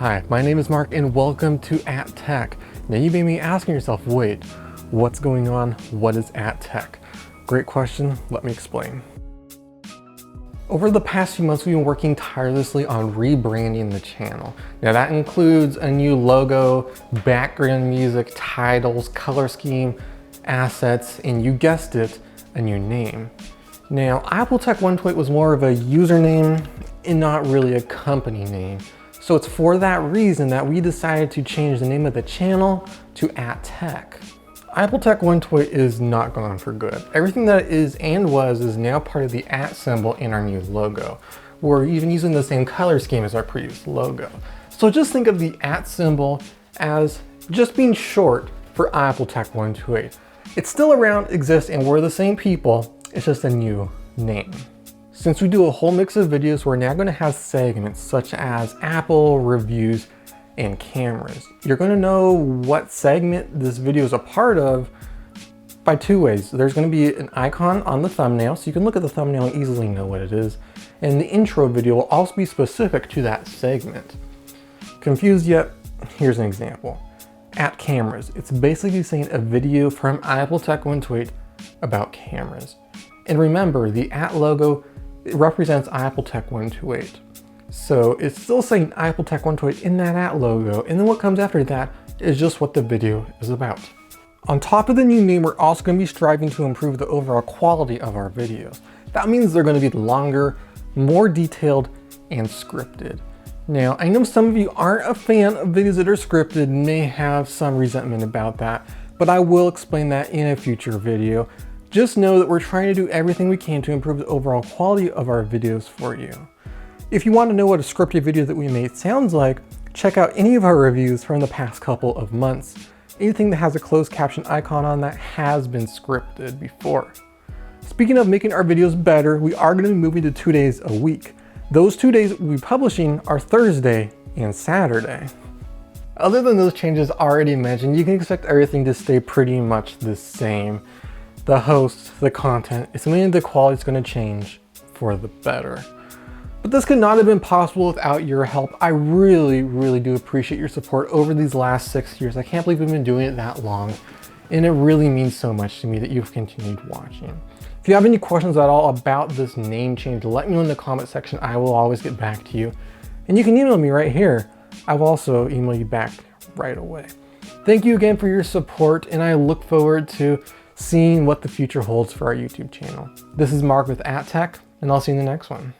Hi, my name is Mark and welcome to @Tech. Now you may be asking yourself, wait, what's going on? What is @Tech? Great question, let me explain. Over the past few months, we've been working tirelessly on rebranding the channel. Now that includes a new logo, background music, titles, color scheme, assets, and you guessed it, a new name. Now, AppleTech128 was more of a username and not really a company name. So it's for that reason that we decided to change the name of the channel to @Tech. AppleTech128 is not gone for good. Everything that is and was is now part of the @ symbol in our new logo. We're even using the same color scheme as our previous logo. So just think of the @ symbol as just being short for AppleTech128. It's still around, exists, and we're the same people. It's just a new name. Since we do a whole mix of videos, we're now going to have segments such as Apple, reviews, and cameras. You're going to know what segment this video is a part of by two ways. There's going to be an icon on the thumbnail, so you can look at the thumbnail and easily know what it is. And the intro video will also be specific to that segment. Confused yet? Here's an example. @Cameras. It's basically saying a video from AppleTech128 about cameras. And remember, the @ logo, it represents AppleTech128. So it's still saying AppleTech128 in that @ logo, and then what comes after that is just what the video is about. On top of the new name, we're also going to be striving to improve the overall quality of our videos. That means they're going to be longer, more detailed, and scripted. Now, I know some of you aren't a fan of videos that are scripted, may have some resentment about that, but I will explain that in a future video. Just know that we're trying to do everything we can to improve the overall quality of our videos for you. If you want to know what a scripted video that we made sounds like, check out any of our reviews from the past couple of months. Anything that has a closed caption icon on that has been scripted before. Speaking of making our videos better, we are going to be moving to 2 days a week. Those 2 days we'll be publishing are Thursday and Saturday. Other than those changes already mentioned, you can expect everything to stay pretty much the same. The host, the content, it's mainly the quality is going to change for the better. But this could not have been possible without your help. I really do appreciate your support over these last 6 years. I can't believe we've been doing it that long. And it really means so much to me that you've continued watching. If you have any questions at all about this name change, let me know in the comment section. I will always get back to you. And you can email me right here. I will also email you back right away. Thank you again for your support, and I look forward to seeing what the future holds for our YouTube channel. This is Mark with @Tech, and I'll see you in the next one.